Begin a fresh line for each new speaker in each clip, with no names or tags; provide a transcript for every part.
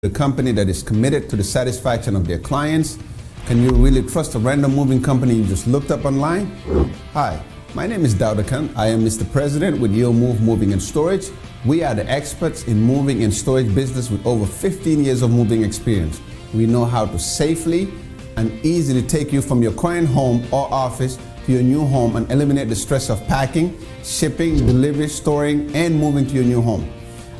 A company that is committed to the satisfaction of their clients? Can you really trust a random moving company you just looked up online? Hi, my name is Daudakan. I am Mr. President with YoMove Moving and Storage. We are the experts in moving and storage business with over 15 years of moving experience. We know how to safely and easily take you from your current home or office to your new home and eliminate the stress of packing, shipping, delivery, storing, and moving to your new home.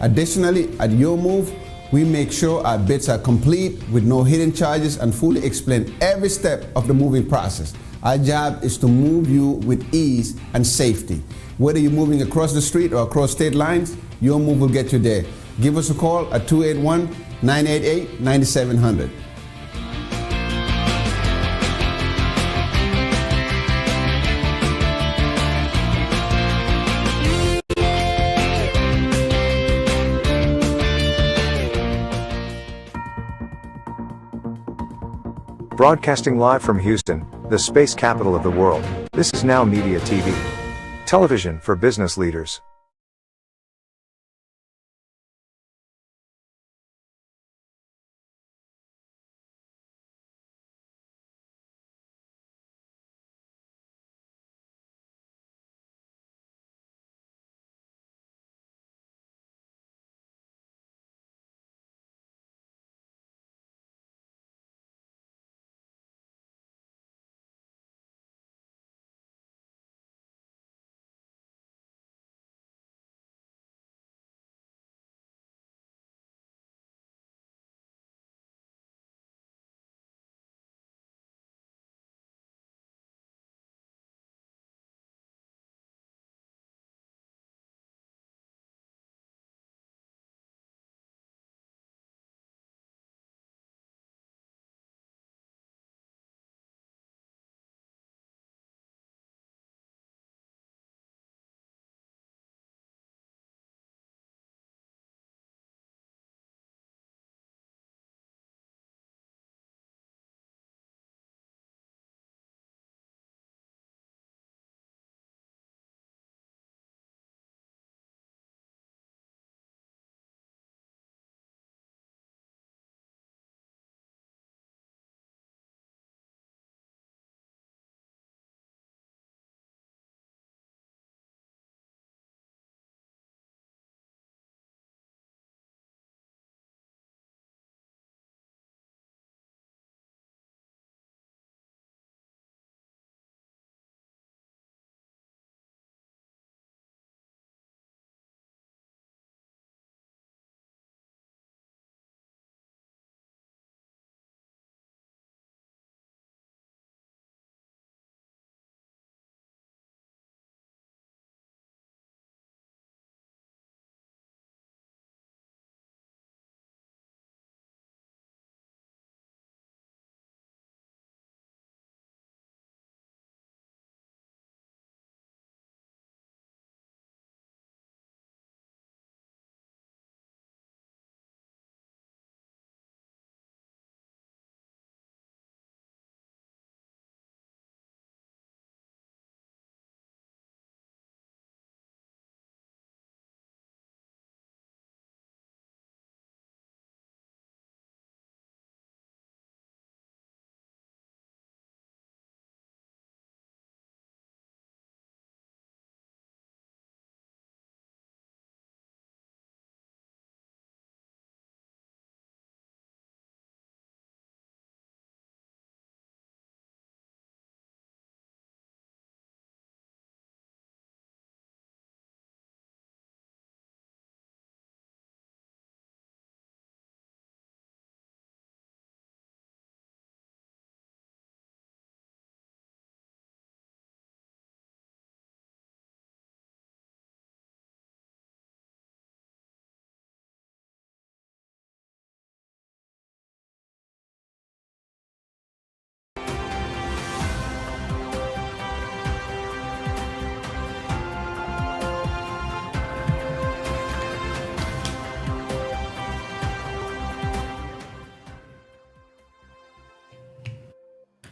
Additionally, at YoMove, we make sure our bids are complete with no hidden charges and fully explain every step of the moving process. Our job is to move you with ease and safety. Whether you're moving across the street or across state lines, YoMove will get you there. Give us a call at 281-988-9700.
Broadcasting live from Houston, the space capital of the world, this is NowMedia TV. Television for business leaders.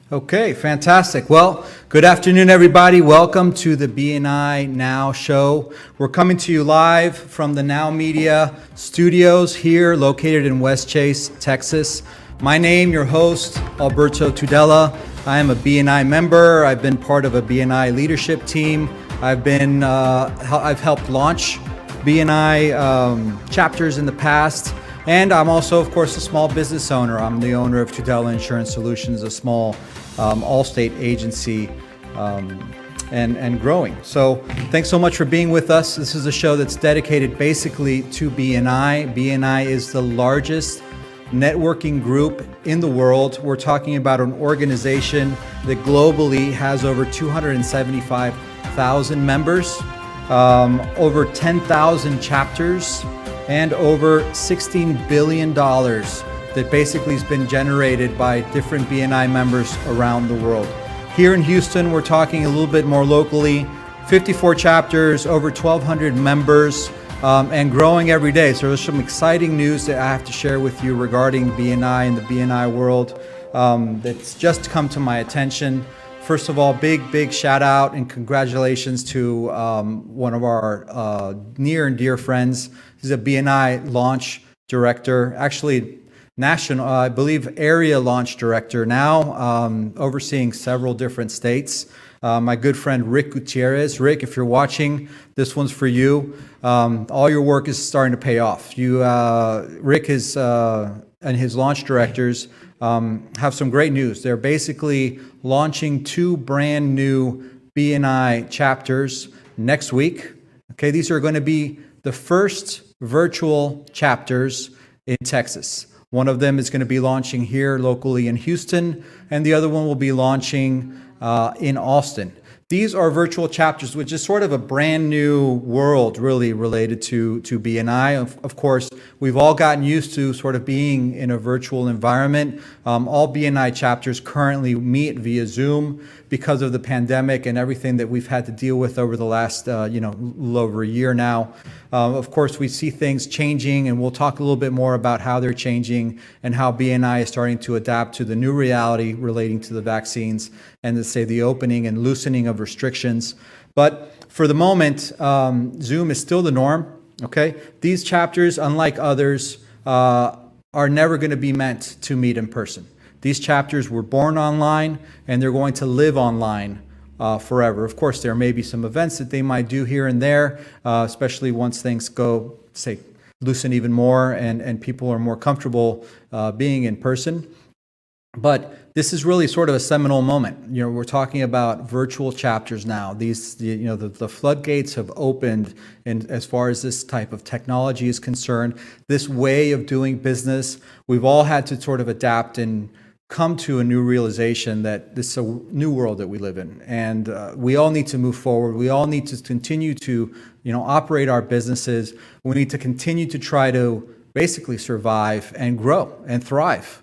Okay, fantastic. Well, good afternoon, everybody. Welcome to the BNI Now show. We're coming to you live from the NowMedia studios here located in West Chase, Texas. My name, your host, Alberto Tudela. I am a BNI member. I've been part of a BNI leadership team. I've helped launch BNI chapters in the past. And I'm also, of course, a small business owner. I'm the owner of Tudela Insurance Solutions, a small all-state agency and growing. So thanks so much for being with us. This is a show that's dedicated basically to BNI. BNI is the largest networking group in the world. We're talking about an organization that globally has over 275,000 members, over 10,000 chapters, and over $16 billion that basically has been generated by different BNI members around the world. Here in Houston, we're talking a little bit more locally, 54 chapters, over 1,200 members, and growing every day. So there's some exciting news that I have to share with you regarding BNI and the BNI world that's just come to my attention. First of all, big shout out and congratulations to one of our near and dear friends. He's a BNI launch director, actually national, I believe area launch director now, overseeing several different states. My good friend Rick Gutierrez. Rick, if you're watching, this one's for you. All your work is starting to pay off. Rick and his launch directors have some great news. They're basically launching 2 brand new BNI chapters next week. Okay, these are going to be the first virtual chapters in Texas. One of them is going to be launching here locally in Houston, and the other one will be launching in Austin. These are virtual chapters, which is sort of a brand new world really related to BNI. Of course, we've all gotten used to sort of being in a virtual environment. All BNI chapters currently meet via Zoom because of the pandemic and everything that we've had to deal with over the last, little over a year now. Of course, we see things changing, and we'll talk a little bit more about how they're changing and how BNI is starting to adapt to the new reality relating to the vaccines and the opening and loosening of restrictions. But for the moment, Zoom is still the norm. Okay, these chapters, unlike others, are never going to be meant to meet in person. These chapters were born online, and they're going to live online forever. Of course, there may be some events that they might do here and there, especially once things go, loosen even more and people are more comfortable being in person. But this is really sort of a seminal moment. We're talking about virtual chapters now. These, the floodgates have opened, and as far as this type of technology is concerned, this way of doing business, we've all had to sort of adapt and come to a new realization that this is a new world that we live in, and we all need to move forward. We all need to continue to, operate our businesses. We need to continue to try to basically survive and grow and thrive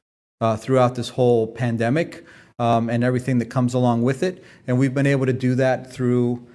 throughout this whole pandemic and everything that comes along with it. And we've been able to do that through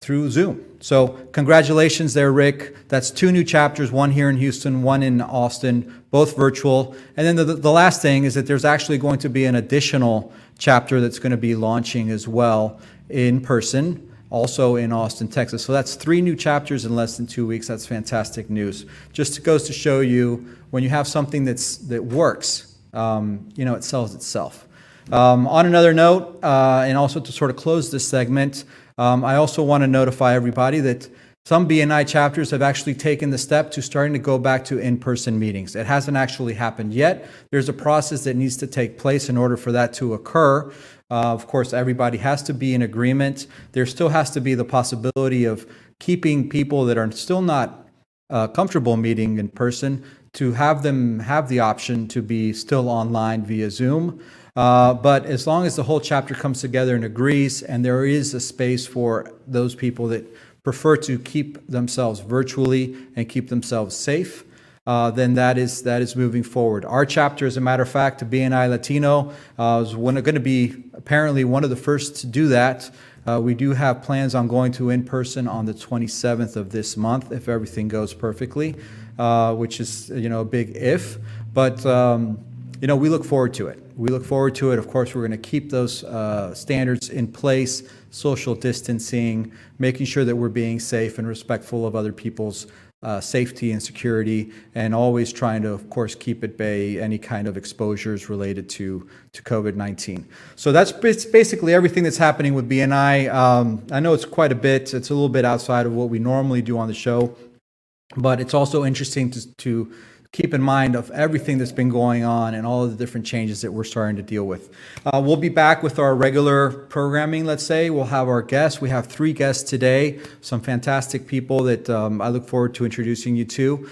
Zoom. So congratulations there, Rick. That's 2 new chapters, one here in Houston, one in Austin, both virtual. And then the last thing is that there's actually going to be an additional chapter that's going to be launching as well in person, also in Austin, Texas. So that's 3 new chapters in less than 2 weeks. That's fantastic news. Just goes to show you when you have something that works, it sells itself. On another note, and also to sort of close this segment, I also want to notify everybody that some BNI chapters have actually taken the step to starting to go back to in-person meetings. It hasn't actually happened yet. There's a process that needs to take place in order for that to occur. Of course, everybody has to be in agreement. There still has to be the possibility of keeping people that are still not comfortable meeting in person to have them have the option to be still online via Zoom. But as long as the whole chapter comes together and agrees, and there is a space for those people that prefer to keep themselves virtually and keep themselves safe, then that is moving forward. Our chapter, as a matter of fact, BNI Latino, is going to be apparently one of the first to do that. We do have plans on going to in-person on the 27th of this month, if everything goes perfectly, which is a big if. But we look forward to it. We look forward to it. Of course, we're going to keep those standards in place, social distancing, making sure that we're being safe and respectful of other people's safety and security, and always trying to, of course, keep at bay any kind of exposures related to COVID-19. So that's basically everything that's happening with BNI. I know it's quite a bit. It's a little bit outside of what we normally do on the show, but it's also interesting to keep in mind of everything that's been going on and all of the different changes that we're starting to deal with. We'll be back with our regular programming, let's say. We'll have our guests. We have 3 guests today, some fantastic people that I look forward to introducing you to.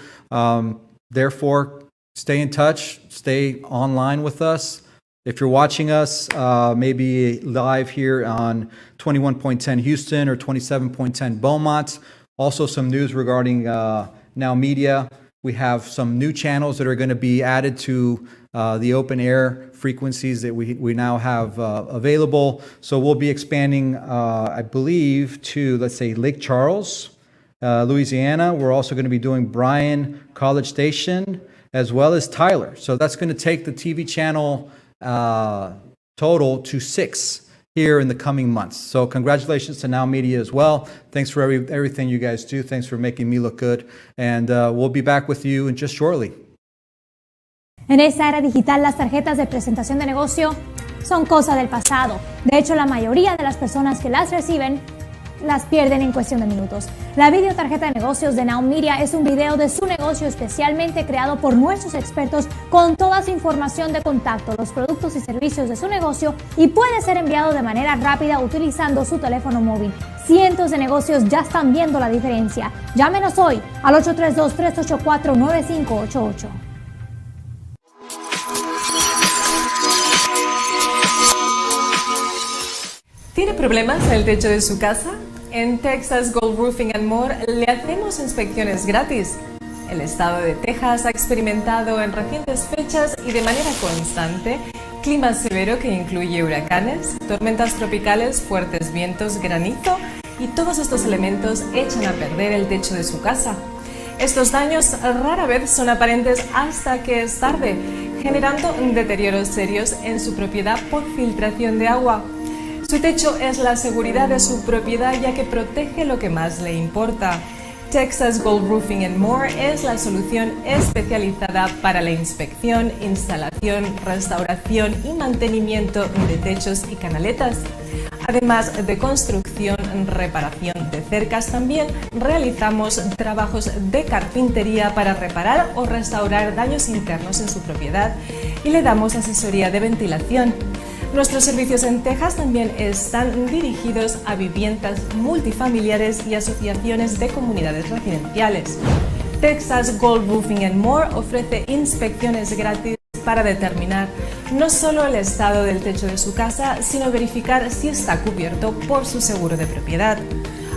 Therefore, stay in touch, stay online with us. If you're watching us, maybe live here on 21.10 Houston or 27.10 Beaumont, also some news regarding NowMedia. We have some new channels that are going to be added to the open air frequencies that we now have available. So we'll be expanding, I believe, to, let's say, Lake Charles, Louisiana. We're also going to be doing Bryan, College Station, as well as Tyler. So that's going to take the TV channel total to 6 here in the coming months. So congratulations to NowMedia as well. Thanks for everything you guys do. Thanks for making me look good. And we'll be back with you in just shortly.
En esta era digital, las tarjetas de presentación de negocio son cosa del pasado. De hecho, la mayoría de las personas que las reciben las pierden en cuestión de minutos. La videotarjeta de negocios de NowMedia es un video de su negocio especialmente creado por nuestros expertos con toda su información de contacto, los productos y servicios de su negocio, y puede ser enviado de manera rápida utilizando su teléfono móvil. Cientos de negocios ya están viendo la diferencia. Llámenos hoy al 832-384-9588.
¿Tiene problemas en el techo de su casa? En Texas Gold Roofing and More le hacemos inspecciones gratis. El estado de Texas ha experimentado en recientes fechas y de manera constante clima severo que incluye huracanes, tormentas tropicales, fuertes vientos, granizo, y todos estos elementos echan a perder el techo de su casa. Estos daños rara vez son aparentes hasta que es tarde, generando deterioros serios en su propiedad por filtración de agua. Su techo es la seguridad de su propiedad, ya que protege lo que más le importa. Texas Gold Roofing and More es la solución especializada para la inspección, instalación, restauración y mantenimiento de techos y canaletas. Además de construcción, reparación de cercas, también realizamos trabajos de carpintería para reparar o restaurar daños internos en su propiedad, y le damos asesoría de ventilación. Nuestros servicios en Texas también están dirigidos a viviendas multifamiliares y asociaciones de comunidades residenciales. Texas Gold Roofing and More ofrece inspecciones gratis para determinar no solo el estado del techo de su casa, sino verificar si está cubierto por su seguro de propiedad.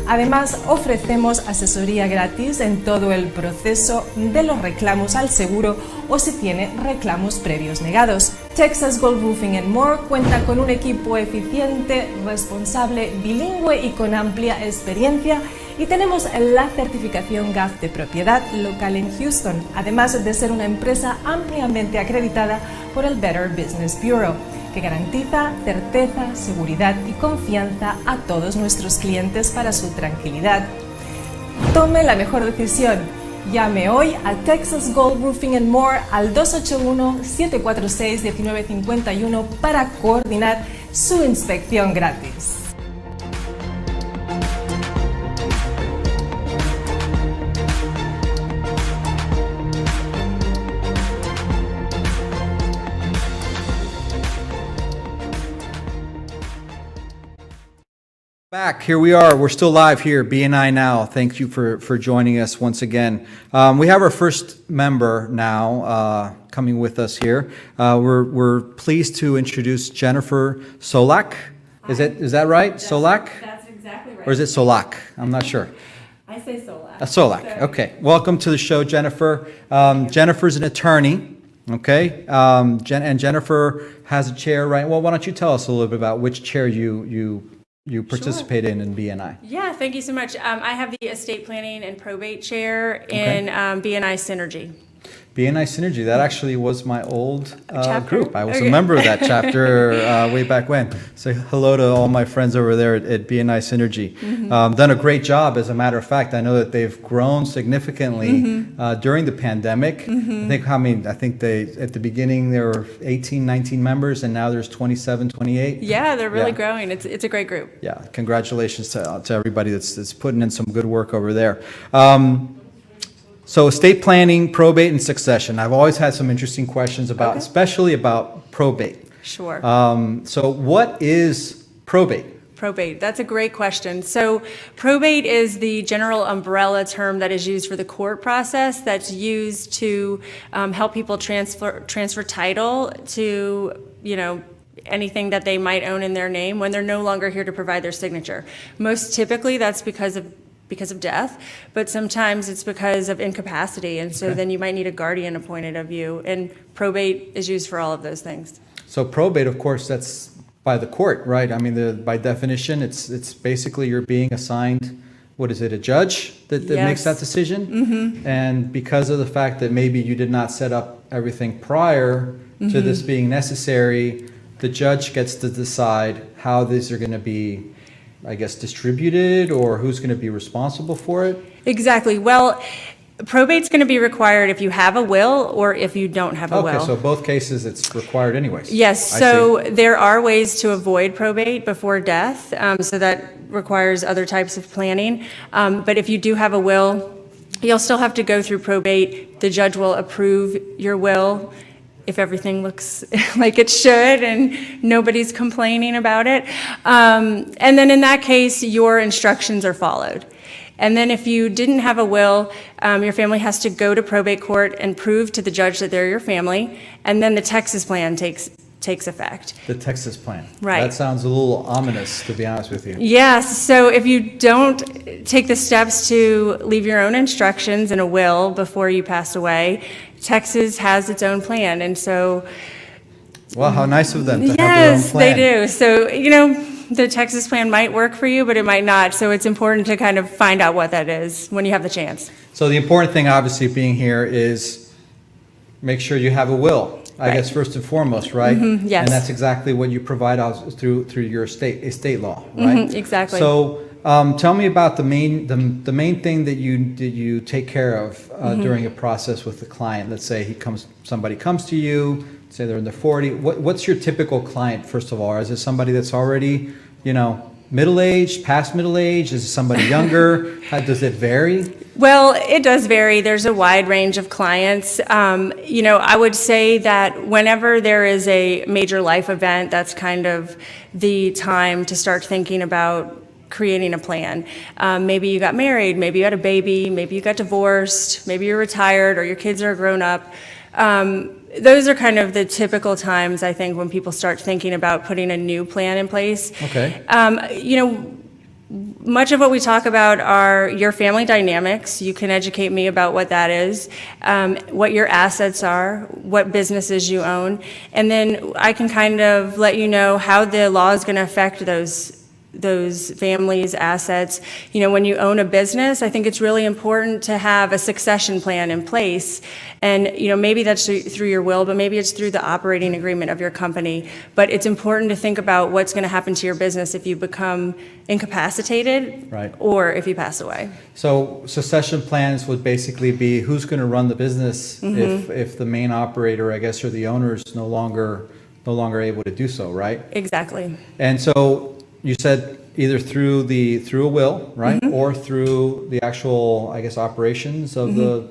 Además, ofrecemos asesoría gratis en todo el proceso de los reclamos al seguro o si tiene reclamos previos negados. Texas Gold Roofing and More cuenta con un equipo eficiente, responsable, bilingüe y con amplia experiencia, y tenemos la certificación GAF de propiedad local en Houston, además de ser una empresa ampliamente acreditada por el Better Business Bureau, que garantiza certeza, seguridad y confianza a todos nuestros clientes para su tranquilidad. Tome la mejor decisión. Llame hoy a Texas Gold Roofing and More al 281-746-1951 para coordinar su inspección gratis.
Back, here we are. We're still live here, BNI Now. Thank you for joining us once again. We have our first member now coming with us here. We're pleased to introduce Jennifer Solak. Is that right? Solak?
That's exactly right.
Or is it Solak? I'm not sure.
I say Solak.
Solak, okay. Welcome to the show, Jennifer. Jennifer's an attorney, okay? And Jennifer has a chair, right? Well, why don't you tell us a little bit about which chair you participate in BNI.
Yeah, thank you so much. I have the estate planning and probate chair in BNI Synergy.
BNI Synergy, that actually was my old
Chapter?
group. I was a
Okay.
member of that chapter way back when. Say hello to all my friends over there at BNI Synergy. Done a great job, as a matter of fact. I know that they've grown significantly during the pandemic. I think they, at the beginning, there were 18, 19 members, and now there's 27, 28.
Yeah, they're really
Yeah.
growing. It's a great group.
Yeah, congratulations to everybody that's putting in some good work over there. So estate planning, probate, and succession. I've always had some interesting questions about, especially about probate.
Sure.
So what is probate?
Probate, that's a great question. So probate is the general umbrella term that is used for the court process that's used to help people transfer title to, anything that they might own in their name when they're no longer here to provide their signature. Most typically that's because of death, but sometimes it's because of incapacity, and so then you might need a guardian appointed of you, and probate is used for all of those things.
So probate, of course, that's by the court, right? I mean, by definition, it's basically you're being assigned, what is it, a judge that makes that decision? And because of the fact that maybe you did not set up everything prior to this being necessary, the judge gets to decide how these are going to be, I guess, distributed, or who's going to be responsible for it?
Exactly. Well, probate's going to be required if you have a will or if you don't have a will.
Okay, so both cases it's required anyways.
Yes, so there are ways to avoid probate before death, so that requires other types of planning. But if you do have a will, you'll still have to go through probate. The judge will approve your will if everything looks like it should and nobody's complaining about it. And then in that case, your instructions are followed. And then if you didn't have a will, your family has to go to probate court and prove to the judge that they're your family, and then the Texas plan takes effect.
The Texas plan.
Right.
That sounds a little ominous, to be honest with you.
Yes, so if you don't take the steps to leave your own instructions in a will before you pass away, Texas has its own plan, and so...
Well, how nice of them to have their own
Yes,
plan.
they do. So, the Texas plan might work for you, but it might not, so it's important to kind of find out what that is when you have the chance.
So the important thing, obviously, being here is make sure you have a will. I
Right.
guess first and foremost, right?
yes.
And that's exactly what you provide out through your estate law, right?
exactly.
So tell me about the main thing that you take care of during a process with the client. Let's say somebody comes to you, say they're in their 40s. What's your typical client, first of all? Is it somebody that's already, middle-aged, past middle-aged? Is it somebody younger? Does it vary?
Well, it does vary. There's a wide range of clients. I would say that whenever there is a major life event, that's kind of the time to start thinking about creating a plan. Maybe you got married, maybe you had a baby, maybe you got divorced, maybe you're retired or your kids are grown up. Those are kind of the typical times, I think, when people start thinking about putting a new plan in place.
Okay.
Much of what we talk about are your family dynamics. You can educate me about what that is, what your assets are, what businesses you own, and then I can kind of let you know how the law is going to affect those families' assets. When you own a business, I think it's really important to have a succession plan in place. And, maybe that's through your will, but maybe it's through the operating agreement of your company. But it's important to think about what's going to happen to your business if you become incapacitated
Right.
or if you pass away.
So succession plans would basically be who's going to run the business if the main operator, I guess, or the owner is no longer able to do so, right?
Exactly.
And so you said either through a will, right, or through the actual, I guess, operations of the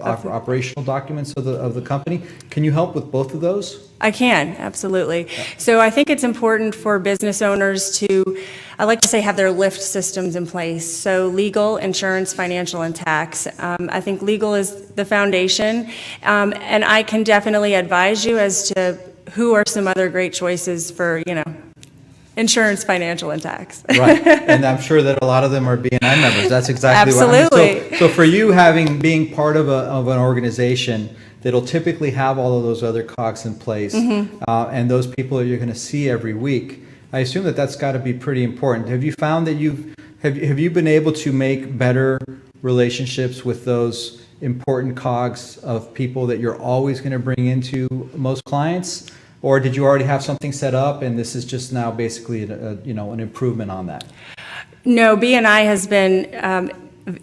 operational documents of the company. Can you help with both of those?
I can, absolutely. So I think it's important for business owners to, I like to say, have their lift systems in place. So legal, insurance, financial, and tax. I think legal is the foundation, and I can definitely advise you as to who are some other great choices for, insurance, financial, and tax.
Right, and I'm sure that a lot of them are BNI members. That's exactly
Absolutely.
what. So for you, being part of an organization that'll typically have all of those other cogs in place, and those people that you're going to see every week, I assume that's got to be pretty important. Have you found that have you been able to make better relationships with those important cogs of people that you're always going to bring into most clients? Or did you already have something set up and this is just now basically an improvement on that?
No, BNI has been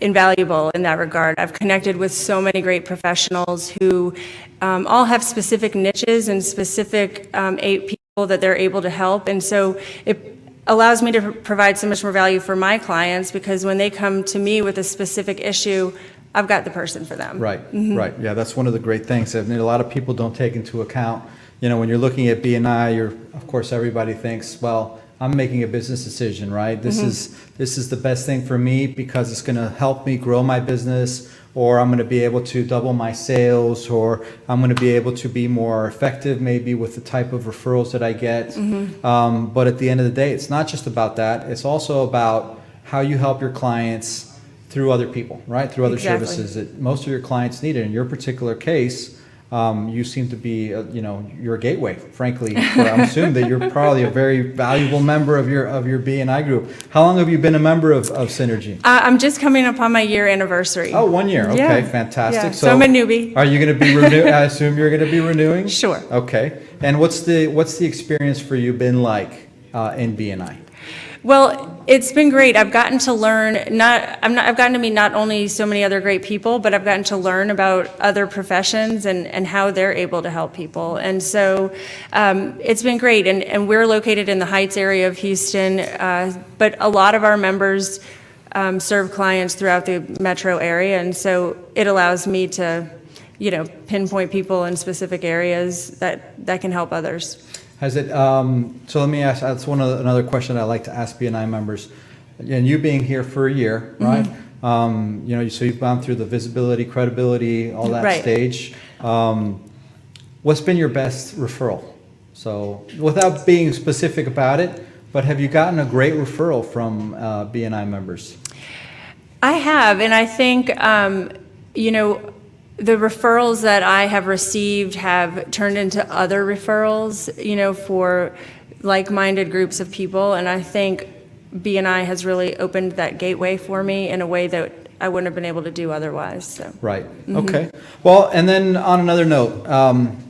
invaluable in that regard. I've connected with so many great professionals who all have specific niches and specific people that they're able to help. And so it allows me to provide so much more value for my clients, because when they come to me with a specific issue, I've got the person for them.
Right, right. Yeah, that's one of the great things. I mean, a lot of people don't take into account, when you're looking at BNI, of course, everybody thinks, well, I'm making a business decision, right? This is the best thing for me because it's going to help me grow my business, or I'm going to be able to double my sales, or I'm going to be able to be more effective maybe with the type of referrals that I get. But at the end of the day, it's not just about that. It's also about how you help your clients through other people, right? Through other services that most of your clients need. In your particular case, you seem to be, you're a gateway, frankly. I'm assuming that you're probably a very valuable member of your BNI group. How long have you been a member of Synergy?
I'm just coming up on my year anniversary.
Oh, 1 year. Okay,
Yeah.
fantastic.
Yeah. So I'm a newbie.
Are you going to be renewing? I assume you're going to be renewing?
Sure.
Okay. And what's the experience for you been like in BNI?
Well, it's been great. I've gotten to learn, I've gotten to meet not only so many other great people, but I've gotten to learn about other professions and how they're able to help people. And so it's been great. And we're located in the Heights area of Houston, but a lot of our members serve clients throughout the metro area. And so it allows me to, pinpoint people in specific areas that can help others.
Has it? So let me ask. That's another question I like to ask BNI members. And you being here for a year, right? So you've gone through the visibility, credibility, all that stage. What's been your best referral? So without being specific about it, but have you gotten a great referral from BNI members?
I have, and I think the referrals that I have received have turned into other referrals, for like-minded groups of people. And I think BNI has really opened that gateway for me in a way that I wouldn't have been able to do otherwise. So.
Right. Okay. Well, and then on another note,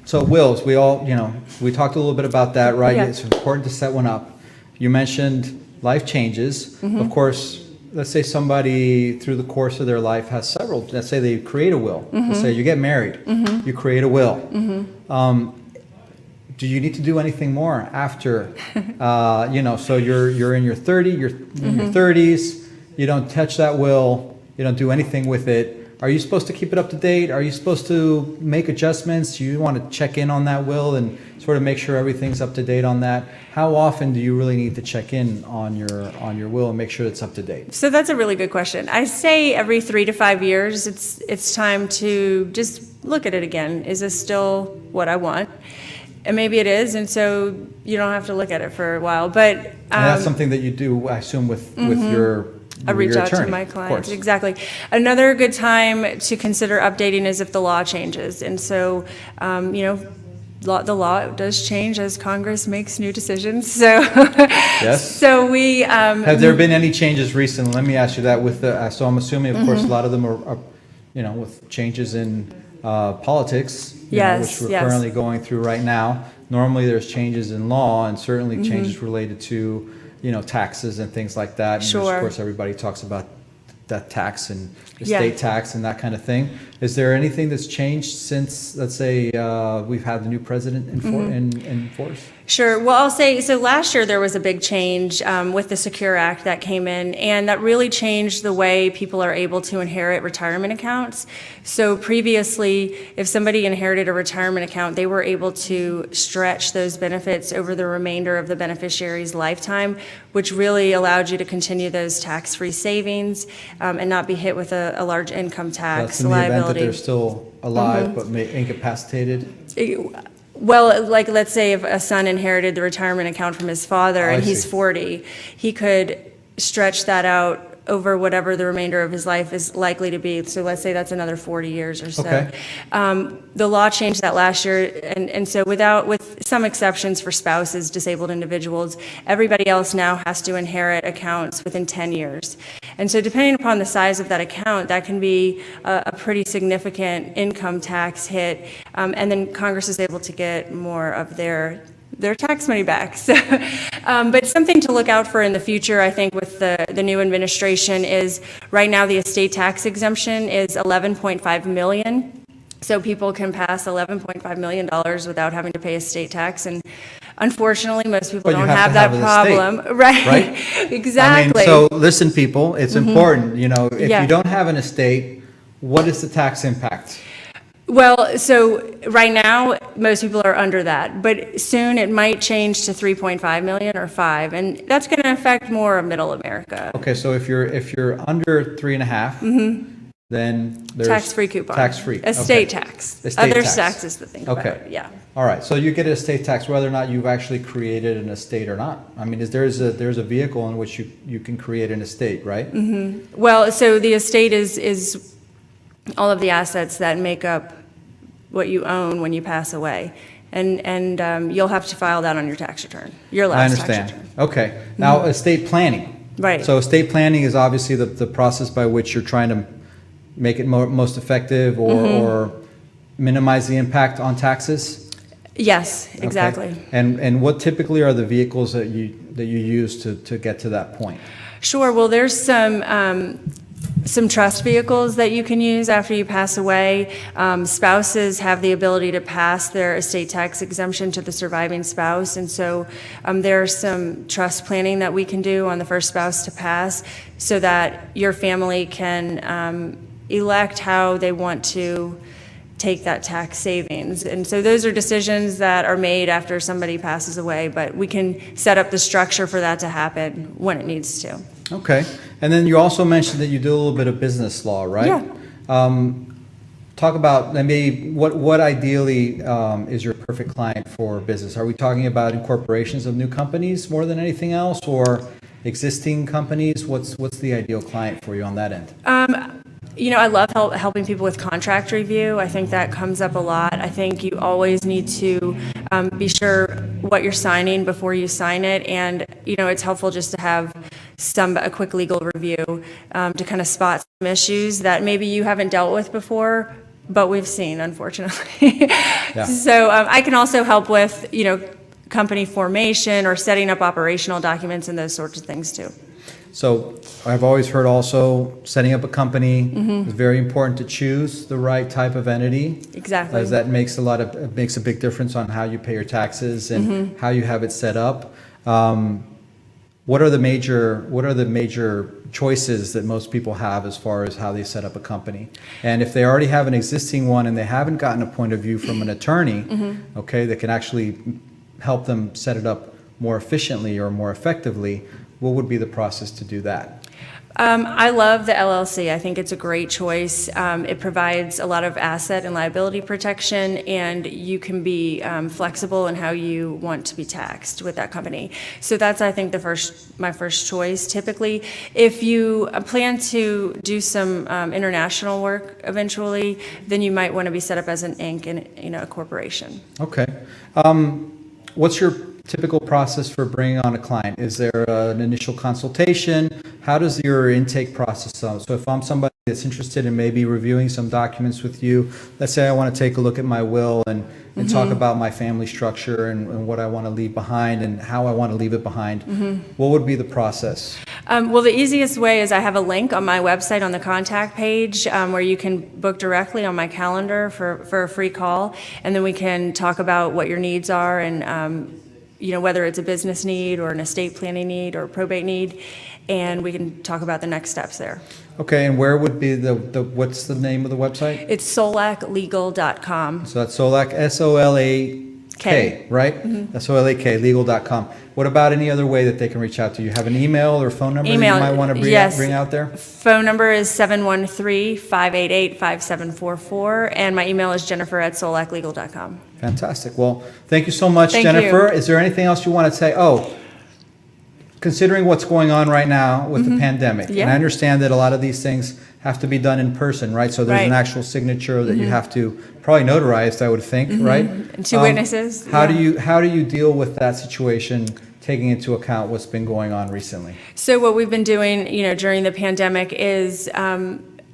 so wills, we talked a little bit about that, right?
Yeah.
It's important to set one up. You mentioned life changes. Of course, let's say somebody through the course of their life has several, let's say they create a will. Let's say you get married, you create a will. Do you need to do anything more after, so you're in your 30s, you don't touch that will, you don't do anything with it. Are you supposed to keep it up to date? Are you supposed to make adjustments? You want to check in on that will and sort of make sure everything's up to date on that? How often do you really need to check in on your will and make sure it's up to date?
So that's a really good question. I say every 3 to 5 years, it's time to just look at it again. Is this still what I want? And maybe it is, and so you don't have to look at it for a while. But
and that's something that you do, I assume, with your
I reach out
attorney,
to my clients. Exactly. Another good time to consider updating is if the law changes. And so, the law does change as Congress makes new decisions. So,
yes.
So we
have there been any changes recently? Let me ask you that. So I'm assuming, of course, a lot of them are with changes in politics, which we're currently going through right now. Normally, there's changes in law, and certainly changes related to taxes and things like that. And of course, everybody talks about that tax and estate tax and that kind of thing. Is there anything that's changed since, let's say, we've had the new president in force?
Sure. Well, I'll say, so last year there was a big change with the Secure Act that came in, and that really changed the way people are able to inherit retirement accounts. So previously, if somebody inherited a retirement account, they were able to stretch those benefits over the remainder of the beneficiary's lifetime, which really allowed you to continue those tax-free savings and not be hit with a large income tax
liability. That's in the event that they're still alive but incapacitated?
Well, like let's say if a son inherited the retirement account from his father and he's 40, he could stretch that out over whatever the remainder of his life is likely to be. So let's say that's another 40 years or so.
Okay.
The law changed that last year, and so with some exceptions for spouses, disabled individuals, everybody else now has to inherit accounts within 10 years. And so depending upon the size of that account, that can be a pretty significant income tax hit. And then Congress is able to get more of their tax money back. So, but something to look out for in the future, I think, with the new administration is right now the estate tax exemption is $11.5 million. So people can pass $11.5 million without having to pay estate tax. And unfortunately, most people don't have that problem. Right? Exactly.
I mean, so listen, people, it's important. You know, if you don't have an estate, what is the tax impact?
Well, so right now, most people are under that, but soon it might change to 3.5 million or 5, and that's going to affect more of middle America.
Okay, so if you're under 3.5, then there's
Tax-free coupon.
Tax-free.
Estate tax.
Estate
Other
tax.
taxes to think about.
Okay.
Yeah.
All right, so you get an estate tax whether or not you've actually created an estate or not. I mean, there's a vehicle in which you can create an estate, right?
Well, so the estate is all of the assets that make up what you own when you pass away. And you'll have to file that on your tax return, your
I
last tax
understand.
return.
Okay. Now, estate planning.
Right.
So estate planning is obviously the process by which you're trying to make it most effective or minimize the impact on taxes?
Yes,
Okay.
exactly.
And what typically are the vehicles that you use to get to that point?
Sure. Well, there's some trust vehicles that you can use after you pass away. Spouses have the ability to pass their estate tax exemption to the surviving spouse, and so there's some trust planning that we can do on the first spouse to pass so that your family can elect how they want to take that tax savings. And so those are decisions that are made after somebody passes away, but we can set up the structure for that to happen when it needs to.
Okay. And then you also mentioned that you do a little bit of business law, right?
Yeah.
Talk about maybe what ideally is your perfect client for business. Are we talking about incorporations of new companies more than anything else, or existing companies? What's the ideal client for you on that end?
You know, I love helping people with contract review. I think that comes up a lot. I think you always need to be sure what you're signing before you sign it. And, you know, it's helpful just to have a quick legal review to kind of spot some issues that maybe you haven't dealt with before, but we've seen, unfortunately.
Yeah.
So I can also help with, you know, company formation or setting up operational documents and those sorts of things too.
So I've always heard also setting up a company is very important to choose the right type of entity.
Exactly.
As that makes a big difference on how you pay your taxes and how you have it set up. What are the major choices that most people have as far as how they set up a company? And if they already have an existing one and they haven't gotten a point of view from an attorney, okay, that can actually help them set it up more efficiently or more effectively, what would be the process to do that?
I love the LLC. I think it's a great choice. It provides a lot of asset and liability protection, and you can be flexible in how you want to be taxed with that company. So that's, I think, my first choice. Typically, if you plan to do some international work eventually, then you might want to be set up as an Inc. and a corporation.
Okay. What's your typical process for bringing on a client? Is there an initial consultation? How does your intake process go? So if I'm somebody that's interested in maybe reviewing some documents with you, let's say I want to take a look at my will and talk about my family structure and what I want to leave behind and how I want to leave it behind, what would be the process?
Well, the easiest way is I have a link on my website on the contact page where you can book directly on my calendar for a free call, and then we can talk about what your needs are and whether it's a business need or an estate planning need or a probate need, and we can talk about the next steps there.
Okay, and where would be what's the name of the website?
It's solaklegal.com.
So that's Solak, S-O-L-A-K, right? That's S-O-L-A-K, legal.com. What about any other way that they can reach out to you? Have an email or phone number that you might want to bring out there?
Phone number is 713-588-5744, and my email is jennifer@solaklegal.com.
Fantastic. Well, thank you so much,
Thank
Jennifer.
you.
Is there anything else you want to say? Considering what's going on right now with the pandemic, and I understand that a lot of these things have to be done in person, right? So there's an actual signature that you have to probably notarize, I would think, right?
And two witnesses.
How do you deal with that situation, taking into account what's been going on recently?
So what we've been doing, during the pandemic is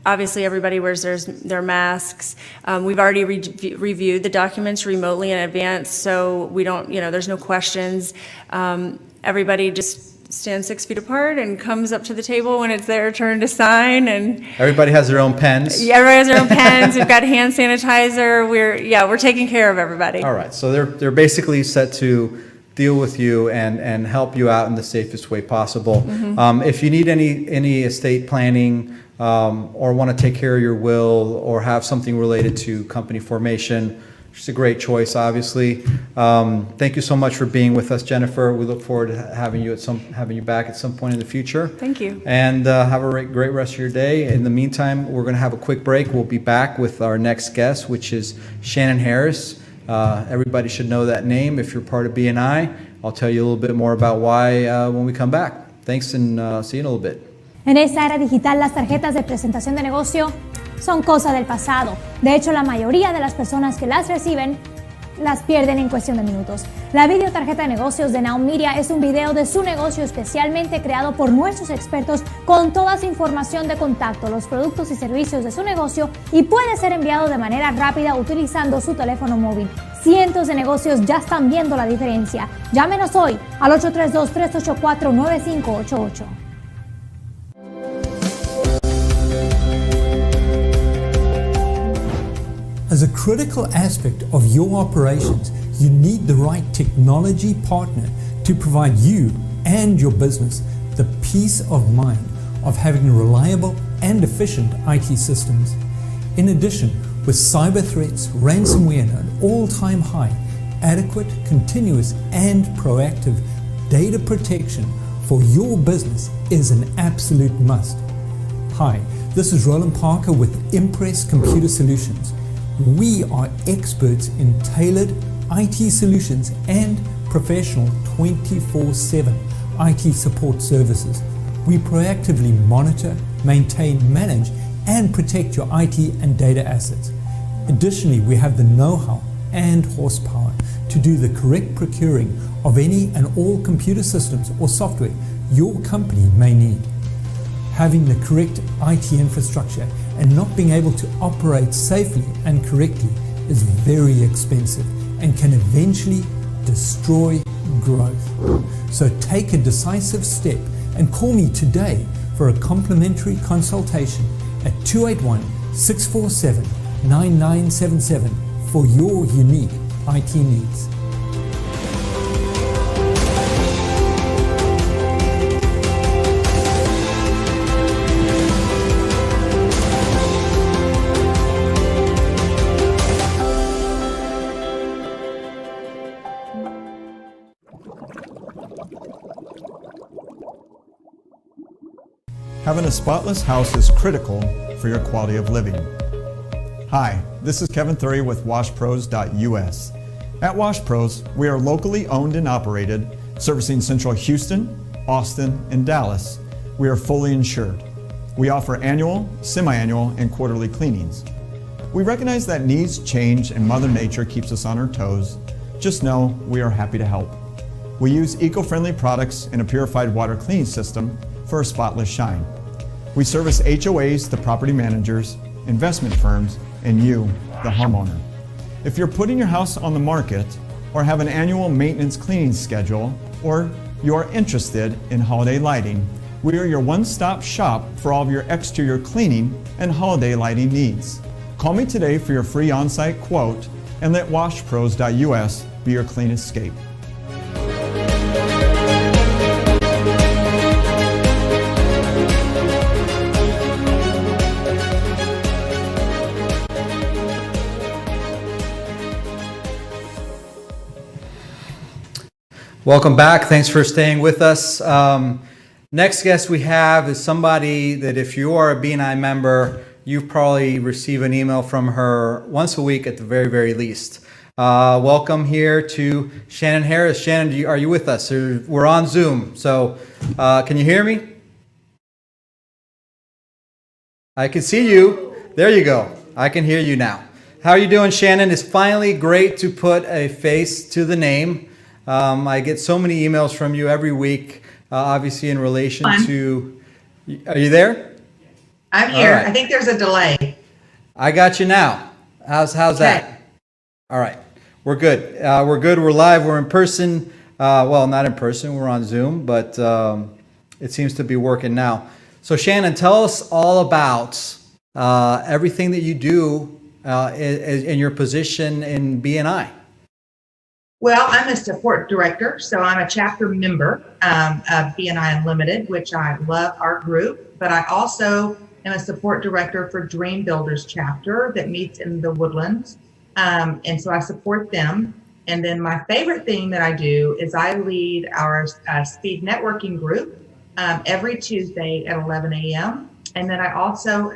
obviously everybody wears their masks. We've already reviewed the documents remotely in advance, so we don't, there's no questions. Everybody just stands 6 feet apart and comes up to the table when it's their turn to sign. And
Everybody has their own pens?
yeah, everybody has their own pens. We've got hand sanitizer. We're taking care of everybody.
All right, so they're basically set to deal with you and help you out in the safest way possible. If you need any estate planning or want to take care of your will or have something related to company formation, it's a great choice, obviously. Thank you so much for being with us, Jennifer. We look forward to having you back at some point in the future.
Thank you.
And have a great rest of your day. In the meantime, we're going to have a quick break. We'll be back with our next guest, which is Shannon Harris. Everybody should know that name if you're part of BNI. I'll tell you a little bit more about why when we come back. Thanks, and see you in a little bit.
En esta era digital, las tarjetas de presentación de negocio son cosa del pasado. De hecho, la mayoría de las personas que las reciben las pierden en cuestión de minutos. La videotarjeta de negocios de NowMedia es un video de su negocio especialmente creado por nuestros expertos con toda su información de contacto, los productos y servicios de su negocio, y puede ser enviado de manera rápida utilizando su teléfono móvil. Cientos de negocios ya están viendo la diferencia. Llámenos hoy al 832-384-9588.
As a critical aspect of your operations, you need the right technology partner to provide you and your business the peace of mind of having reliable and efficient IT systems. In addition, with cyber threats, ransomware at an all-time high, adequate, continuous, and proactive data protection for your business is an absolute must. Hi, this is Roland Parker with Impress Computer Solutions. We are experts in tailored IT solutions and professional 24/7 IT support services. We proactively monitor, maintain, manage, and protect your IT and data assets. Additionally, we have the know-how and horsepower to do the correct procuring of any and all computer systems or software your company may need. Having the correct IT infrastructure and not being able to operate safely and correctly is very expensive and can eventually destroy growth. So take a decisive step and call me today for a complimentary consultation at 281-647-9977 for your unique IT needs.
Having a spotless house is critical for your quality of living. Hi, this is Kevin Thury with WashPros.us. At WashPros, we are locally owned and operated, servicing Central Houston, Austin, and Dallas. We are fully insured. We offer annual, semi-annual, and quarterly cleanings. We recognize that needs change and Mother Nature keeps us on our toes. Just know we are happy to help. We use eco-friendly products and a purified water cleaning system for a spotless shine. We service HOAs, the property managers, investment firms, and you, the homeowner. If you're putting your house on the market or have an annual maintenance cleaning schedule, or you are interested in holiday lighting, we are your one-stop shop for all of your exterior cleaning and holiday lighting needs. Call me today for your free on-site quote and let WashPros.us be your clean escape.
Welcome back. Thanks for staying with us. Next guest we have is somebody that if you are a BNI member, you probably receive an email from her once a week at the very, very least. Welcome here to Shannon Harris. Shannon, are you with us? We're on Zoom, so can you hear me? I can see you. There you go. I can hear you now. How are you doing, Shannon? It's finally great to put a face to the name. I get so many emails from you every week, obviously in relation to, are you there?
I'm here.
All right.
I think there's a delay.
I got you now. How's that? All right. We're good. We're good. We're live. We're in person. Well, not in person. We're on Zoom, but it seems to be working now. So Shannon, tell us all about everything that you do in your position in BNI.
Well, I'm a support director, so I'm a chapter member of BNI Unlimited, which I love our group, but I also am a support director for Dream Builders chapter that meets in the Woodlands. And so I support them. And then my favorite thing that I do is I lead our speed networking group every Tuesday at 11 a.m. And then I also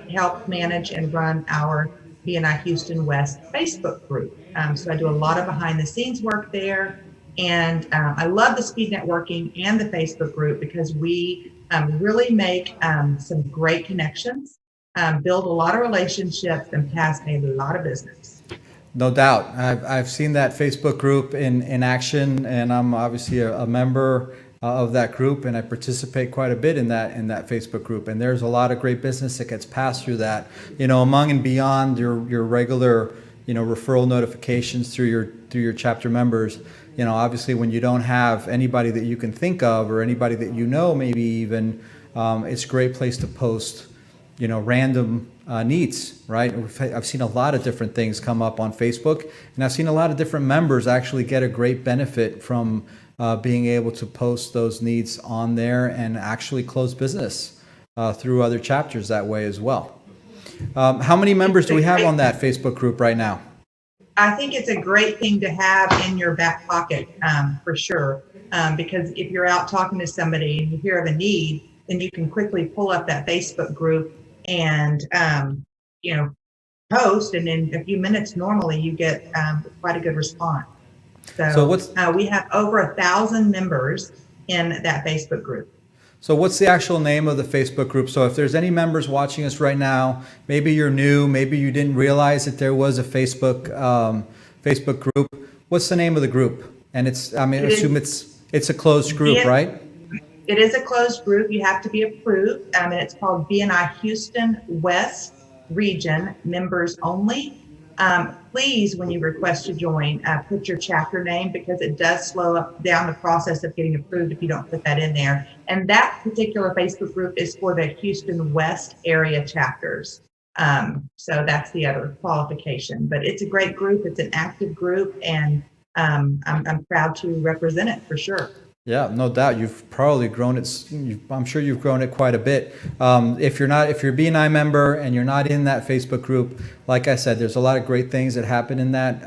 help manage and run our BNI Houston West Facebook group. So I do a lot of behind the scenes work there. And I love the speed networking and the Facebook group because we really make some great connections, build a lot of relationships, and pass a lot of business.
No doubt. I've seen that Facebook group in action, and I'm obviously a member of that group, and I participate quite a bit in that Facebook group. And there's a lot of great business that gets passed through that, among and beyond your regular, referral notifications through your chapter members. Obviously when you don't have anybody that you can think of or anybody that maybe even, it's a great place to post, random needs, right? I've seen a lot of different things come up on Facebook, and I've seen a lot of different members actually get a great benefit from being able to post those needs on there and actually close business through other chapters that way as well. How many members do we have on that Facebook group right now?
I think it's a great thing to have in your back pocket for sure, because if you're out talking to somebody and you hear of a need, then you can quickly pull up that Facebook group and post, and in a few minutes normally you get quite a good response. So we have over 1,000 members in that Facebook group.
So what's the actual name of the Facebook group? So if there's any members watching us right now, maybe you're new, maybe you didn't realize that there was a Facebook group. What's the name of the group? And I assume it's a closed group, right?
It is a closed group. You have to be approved, and it's called BNI Houston West Region Members Only. Please, when you request to join, put your chapter name, because it does slow down the process of getting approved if you don't put that in there. And that particular Facebook group is for the Houston West area chapters. So that's the other qualification. But it's a great group. It's an active group, and I'm proud to represent it for sure.
Yeah, no doubt. You've probably grown it. I'm sure you've grown it quite a bit. If you're a BNI member and you're not in that Facebook group, like I said, there's a lot of great things that happen in that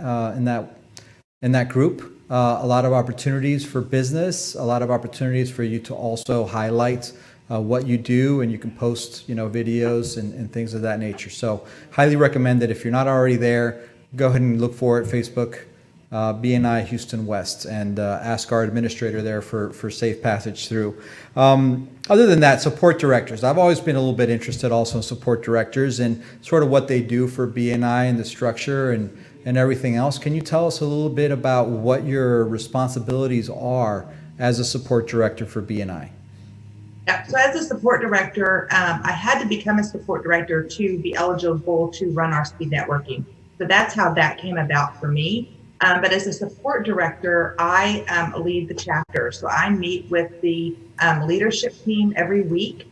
group. A lot of opportunities for business. A lot of opportunities for you to also highlight what you do, and you can post, videos and things of that nature. So, highly recommend it. If you're not already there, go ahead and look for it. Facebook. BNI Houston West, and ask our administrator there for safe passage through. Other than that, support directors. I've always been a little bit interested also in support directors and sort of what they do for BNI and the structure and everything else. Can you tell us a little bit about what your responsibilities are as a support director for BNI?
Yeah, so as a support director, I had to become a support director to be eligible to run our speed networking. So that's how that came about for me. But as a support director, I lead the chapter. So I meet with the leadership team every week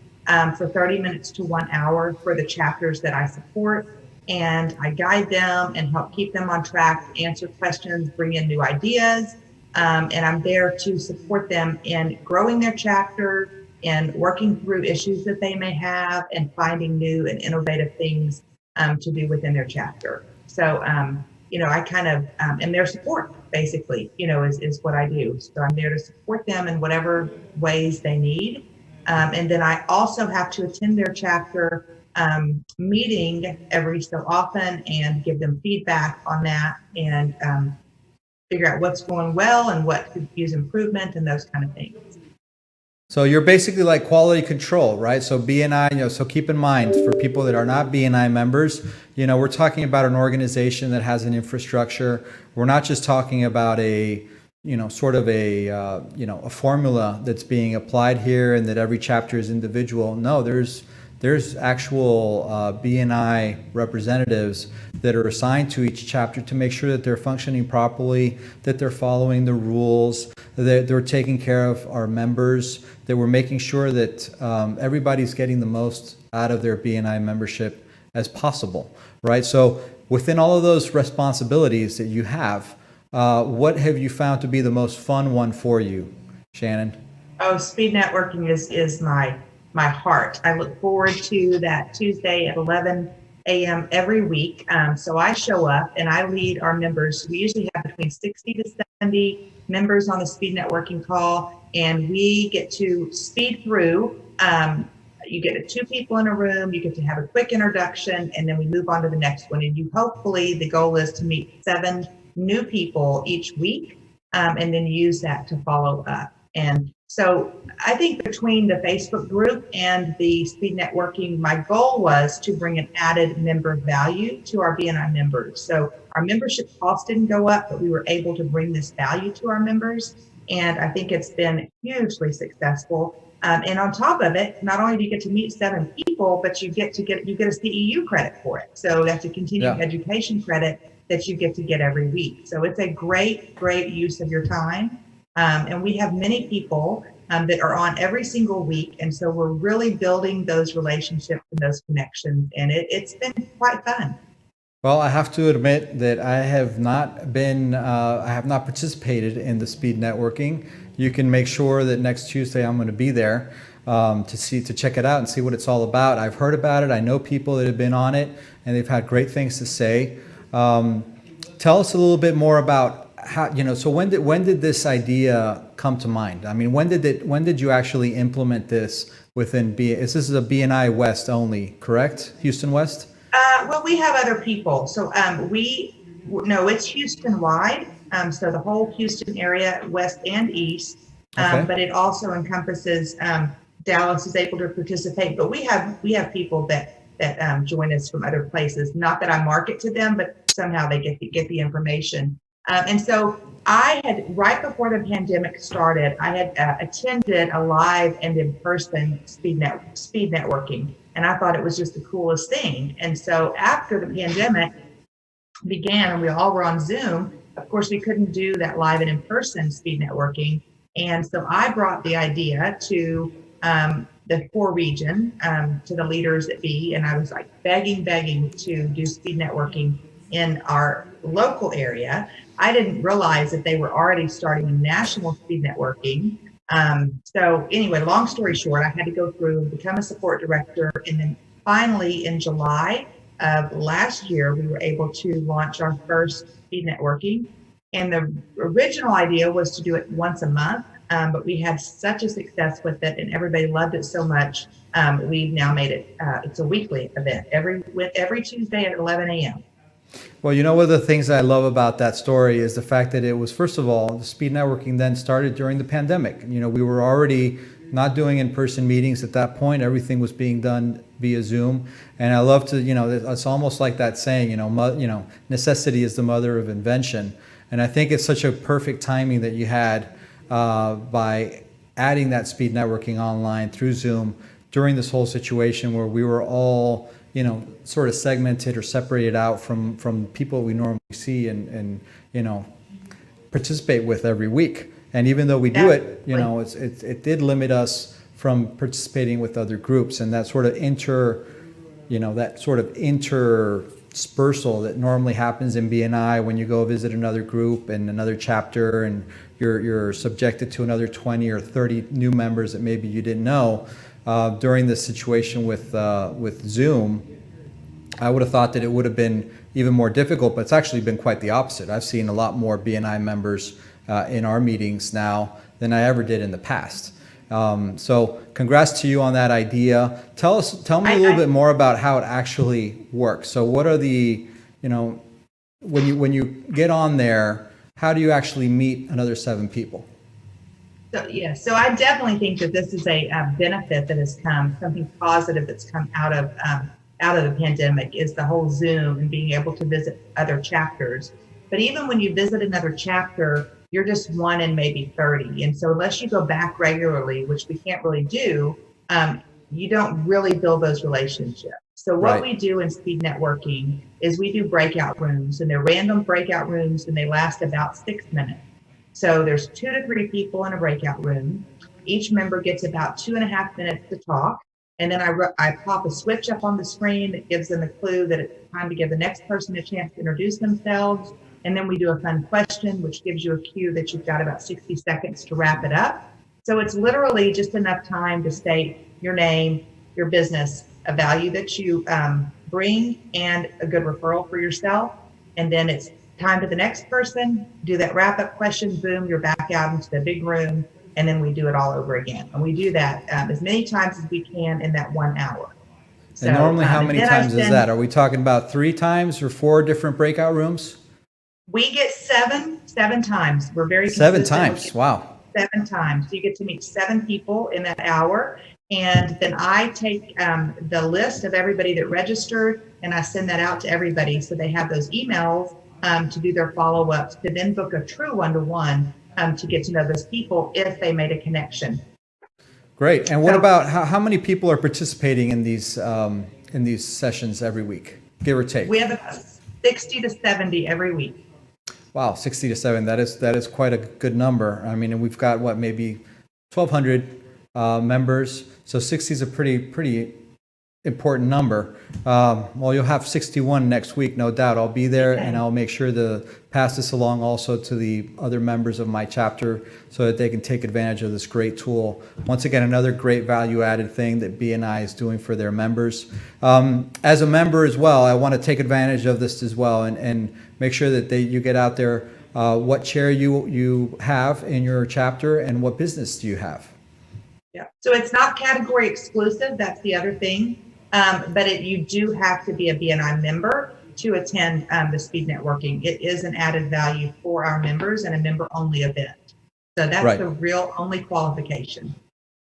for 30 minutes to 1 hour for the chapters that I support. And I guide them and help keep them on track, answer questions, bring in new ideas. And I'm there to support them in growing their chapter and working through issues that they may have and finding new and innovative things to do within their chapter. So, I kind of am their support, basically, is what I do. So I'm there to support them in whatever ways they need. And then I also have to attend their chapter meeting every so often and give them feedback on that and figure out what's going well and what could use improvement and those kind of things.
So you're basically like quality control, right? So BNI, so keep in mind for people that are not BNI members, we're talking about an organization that has an infrastructure. We're not just talking about a sort of a formula that's being applied here, and that every chapter is individual. No, there's actual BNI representatives that are assigned to each chapter to make sure that they're functioning properly, that they're following the rules, that they're taking care of our members, that we're making sure that everybody's getting the most out of their BNI membership as possible, right? So within all of those responsibilities that you have, what have you found to be the most fun one for you, Shannon?
Oh, speed networking is my heart. I look forward to that Tuesday at 11 a.m. every week. So I show up and I lead our members. We usually have between 60 to 70 members on the speed networking call, and we get to speed through. You get 2 people in a room, you get to have a quick introduction, and then we move on to the next one. And hopefully the goal is to meet 7 new people each week, and then use that to follow up. And so I think between the Facebook group and the speed networking, my goal was to bring an added member value to our BNI members. So our membership cost didn't go up, but we were able to bring this value to our members. And I think it's been hugely successful. And on top of it, not only do you get to meet 7 people, but you get a CEU credit for it. So that's a continuing education credit that you get to get every week. So it's a great use of your time. And we have many people that are on every single week. And so we're really building those relationships and those connections. And it's been quite fun.
Well, I have to admit that I have not participated in the speed networking. You can make sure that next Tuesday I'm going to be there to check it out and see what it's all about. I've heard about it. I know people that have been on it, and they've had great things to say. Tell us a little bit more about how, so when did this idea come to mind? I mean, when did you actually implement this within this is a BNI West only, correct? Houston West?
Well, we have other people. So it's Houston wide. So the whole Houston area, west and east.
Okay.
But it also encompasses Dallas is able to participate. But we have people that join us from other places. Not that I market to them, but somehow they get the information. And so I had, right before the pandemic started, I had attended a live and in-person speed networking, and I thought it was just the coolest thing. And so after the pandemic began and we all were on Zoom, of course we couldn't do that live and in-person speed networking. And so I brought the idea to the core region, to the leaders at B, and I was like begging to do speed networking in our local area. I didn't realize that they were already starting a national speed networking. So anyway, long story short, I had to go through, become a support director, and then finally in July of last year, we were able to launch our first speed networking. And the original idea was to do it once a month, but we had such a success with it, and everybody loved it so much. We've now made it, it's a weekly event, every Tuesday at 11 a.m.
Well, one of the things I love about that story is the fact that it was, first of all, the speed networking then started during the pandemic. We were already not doing in-person meetings at that point. Everything was being done via Zoom. And I love to, it's almost like that saying, necessity is the mother of invention. And I think it's such a perfect timing that you had by adding that speed networking online through Zoom during this whole situation where we were all sort of segmented or separated out from people we normally see and participate with every week. And even though we do it, it did limit us from participating with other groups, and that sort of interspersal that normally happens in BNI when you go visit another group and another chapter, and you're subjected to another 20 or 30 new members that maybe you didn't know. During this situation with Zoom, I would have thought that it would have been even more difficult, but it's actually been quite the opposite. I've seen a lot more BNI members in our meetings now than I ever did in the past. So congrats to you on that idea. Tell me a little bit more about how it actually works. So what are the, when you get on there, how do you actually meet another 7 people?
So I definitely think that this is a benefit that has come, something positive that's come out of the pandemic, is the whole Zoom and being able to visit other chapters. But even when you visit another chapter, you're just one in maybe 30. And so unless you go back regularly, which we can't really do, you don't really build those relationships. So what we do in speed networking is we do breakout rooms, and they're random breakout rooms, and they last about 6 minutes. So there's 2 to 3 people in a breakout room. Each member gets about 2.5 minutes to talk. And then I pop a switch up on the screen that gives them a clue that it's time to give the next person a chance to introduce themselves. And then we do a fun question, which gives you a cue that you've got about 60 seconds to wrap it up. So it's literally just enough time to state your name, your business, a value that you bring, and a good referral for yourself. And then it's time to the next person, do that wrap-up question, boom, you're back out into the big room, and then we do it all over again. And we do that as many times as we can in that 1 hour. So,
and normally how many times is that? Are we talking about 3 times or 4 different breakout rooms?
We get seven times. We're very
7 times, wow.
7 times. So you get to meet 7 people in that hour. And then I take the list of everybody that registered, and I send that out to everybody so they have those emails to do their follow-ups, to then book a true one-to-one to get to know those people if they made a connection.
Great. And what about how many people are participating in these sessions every week, give or take?
We have about 60 to 70 every week.
Wow, 60 to 70. That is quite a good number. I mean, and we've got what, maybe 1,200 members. So 60 is a pretty important number. Well, you'll have 61 next week, no doubt. I'll be there, and I'll make sure to pass this along also to the other members of my chapter so that they can take advantage of this great tool. Once again, another great value-added thing that BNI is doing for their members. As a member as well, I want to take advantage of this as well and make sure that you get out there what chair you have in your chapter and what business do you have.
Yeah. So it's not category exclusive. That's the other thing. But you do have to be a BNI member to attend the speed networking. It is an added value for our members and a member-only event. So that's the real only qualification.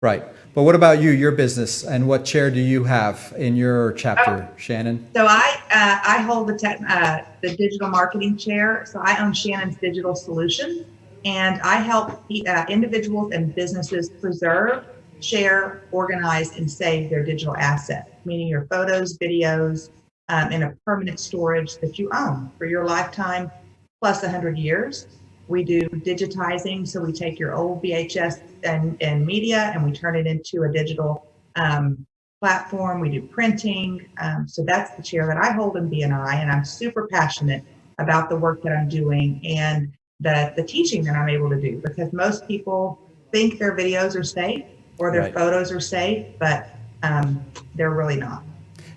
Right. But what about you, your business, and what chair do you have in your chapter, Shannon?
So I hold the digital marketing chair. So I own Shannon's Digital Solutions, and I help individuals and businesses preserve, share, organize, and save their digital assets, meaning your photos, videos, in a permanent storage that you own for your lifetime plus 100 years. We do digitizing, so we take your old VHS and media and we turn it into a digital platform. We do printing. So that's the chair that I hold in BNI, and I'm super passionate about the work that I'm doing and the teaching that I'm able to do, because most people think their videos are safe or their photos are safe, but they're really not.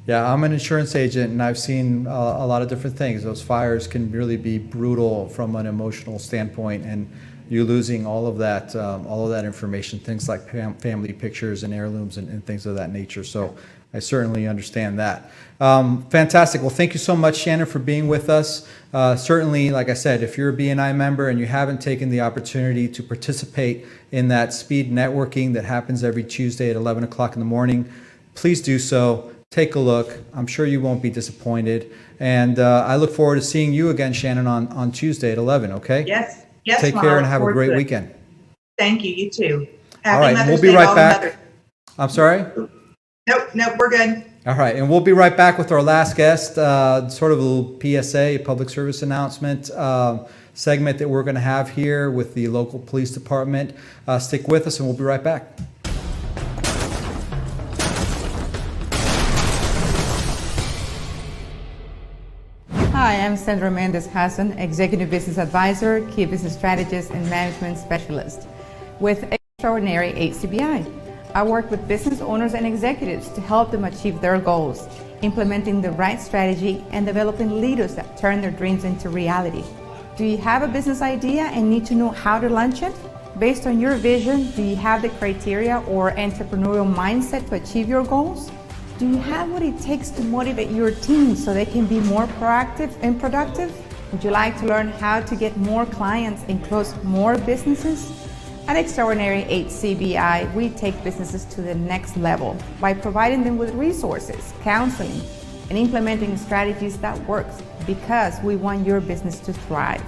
Yeah, I'm an insurance agent, and I've seen a lot of different things. Those fires can really be brutal from an emotional standpoint, and you losing all of that information, things like family pictures and heirlooms and things of that nature. So I certainly understand that. Fantastic. Well, thank you so much, Shannon, for being with us. Certainly, like I said, if you're a BNI member and you haven't taken the opportunity to participate in that speed networking that happens every Tuesday at 11 o'clock in the morning, please do so. Take a look. I'm sure you won't be disappointed. And I look forward to seeing you again, Shannon, on Tuesday at 11, okay?
Yes.
Take care and have a great weekend.
Thank you. You too.
All right, we'll be right back. I'm sorry?
Nope, we're good.
All right, and we'll be right back with our last guest, sort of a little PSA, a public service announcement segment that we're going to have here with the local police department. Stick with us and we'll be right back.
Hi, I'm Sandra Mendez Hassan, Executive Business Advisor, Key Business Strategist, and Management Specialist with Extraordinary HCBI. I work with business owners and executives to help them achieve their goals, implementing the right strategy and developing leaders that turn their dreams into reality. Do you have a business idea and need to know how to launch it? Based on your vision, do you have the criteria or entrepreneurial mindset to achieve your goals? Do you have what it takes to motivate your team so they can be more proactive and productive? Would you like to learn how to get more clients and close more businesses? At Extraordinary HCBI, we take businesses to the next level by providing them with resources, counseling, and implementing strategies that work, because we want your business to thrive.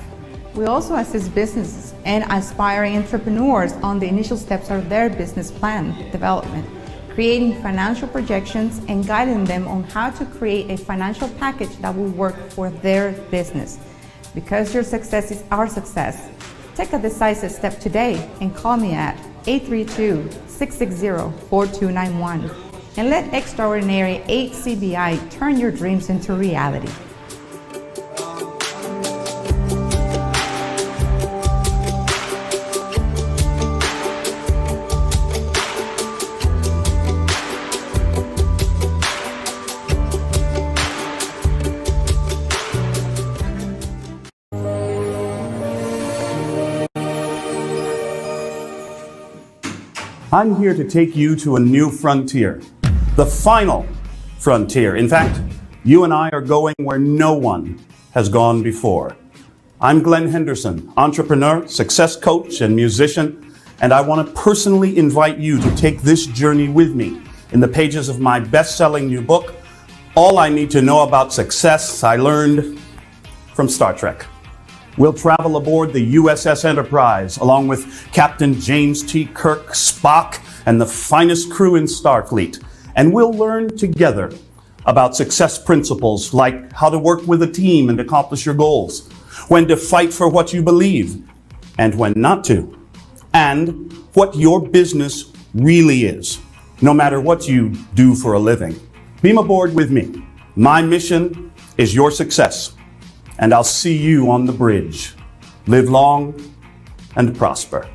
We also assist businesses and aspiring entrepreneurs on the initial steps of their business plan development, creating financial projections and guiding them on how to create a financial package that will work for their business. Because your success is our success, take a decisive step today and call me at 832-660-4291 and let Extraordinary HCBI turn your dreams into reality.
I'm here to take you to a new frontier, the final frontier. In fact, you and I are going where no one has gone before. I'm Glenn Henderson, entrepreneur, success coach, and musician, and I want to personally invite you to take this journey with me in the pages of my best-selling new book, All I Need to Know About Success I Learned from Star Trek. We'll travel aboard the USS Enterprise along with Captain James T. Kirk, Spock, and the finest crew in Starfleet. And we'll learn together about success principles like how to work with a team and accomplish your goals, when to fight for what you believe and when not to, and what your business really is, no matter what you do for a living. Beam aboard with me. My mission is your success. And I'll see you on the bridge. Live long and prosper.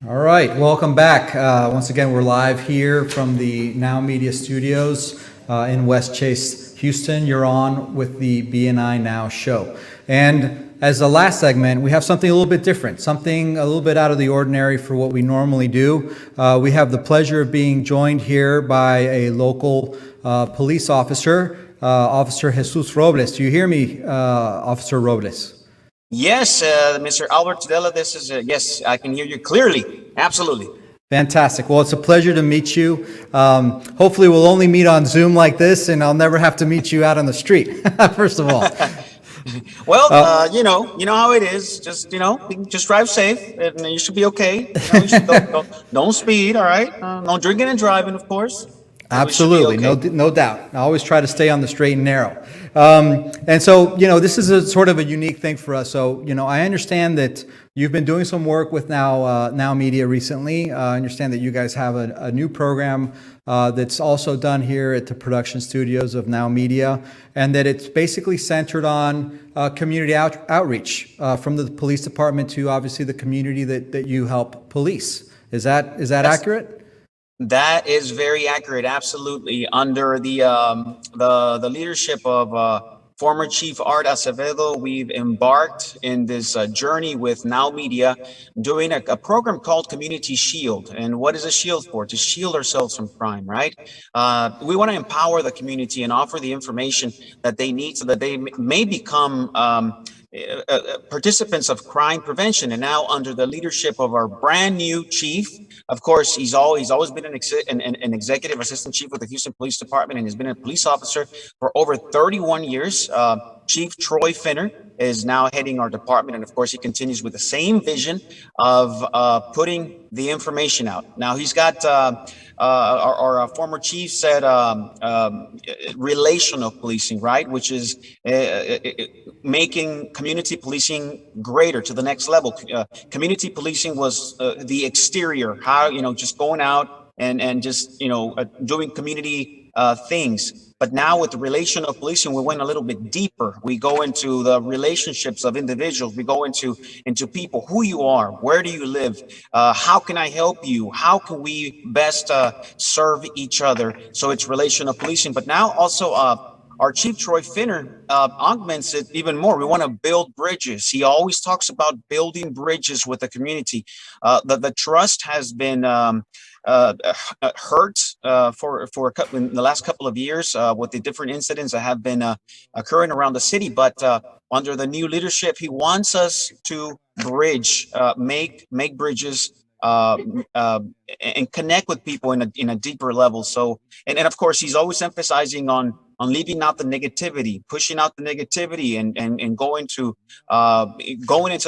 All right, welcome back. Once again, we're live here from the Now Media Studios in West Chase, Houston. You're on with the BNI Now show. And as the last segment, we have something a little bit different, something a little bit out of the ordinary for what we normally do. We have the pleasure of being joined here by a local police officer, Officer Jesus Robles. Do you hear me, Officer Robles?
Yes, Mr. Albert Tudela, this is, yes, I can hear you clearly. Absolutely.
Fantastic. Well, it's a pleasure to meet you. Hopefully we'll only meet on Zoom like this, and I'll never have to meet you out on the street, first of all.
Well, you know how it is. Just, just drive safe and you should be okay. You should don't speed, all right? No drinking and driving, of course.
Absolutely, okay. No doubt. I always try to stay on the straight and narrow. And so, this is a sort of a unique thing for us. So, I understand that you've been doing some work with Now Media recently. I understand that you guys have a new program that's also done here at the production studios of Now Media, and that it's basically centered on community outreach from the police department to obviously the community that you help police. Is that accurate?
That is very accurate. Absolutely. Under the leadership of former Chief Art Acevedo, we've embarked in this journey with Now Media, doing a program called Community Shield. And what is a shield for? To shield ourselves from crime, right? We want to empower the community and offer the information that they need so that they may become participants of crime prevention. And now, under the leadership of our brand new chief, of course, he's always been an executive assistant chief with the Houston Police Department, and has been a police officer for over 31 years. Chief Troy Finner is now heading our department, and of course, he continues with the same vision of putting the information out. Now, he's got our former chief said relational policing, right, which is making community policing greater to the next level. Community policing was the exterior, how just going out and just doing community things. But now with the relational policing, we went a little bit deeper. We go into the relationships of individuals. We go into people, who you are, where do you live, how can I help you, how can we best serve each other. So it's relational policing, but now also our chief, Troy Finner, augments it even more. We want to build bridges. He always talks about building bridges with the community. The trust has been hurt in the last couple of years with the different incidents that have been occurring around the city. But under the new leadership, he wants us to bridge, make bridges, and connect with people in a deeper level. So, and of course, he's always emphasizing on leaving out the negativity, pushing out the negativity, and going into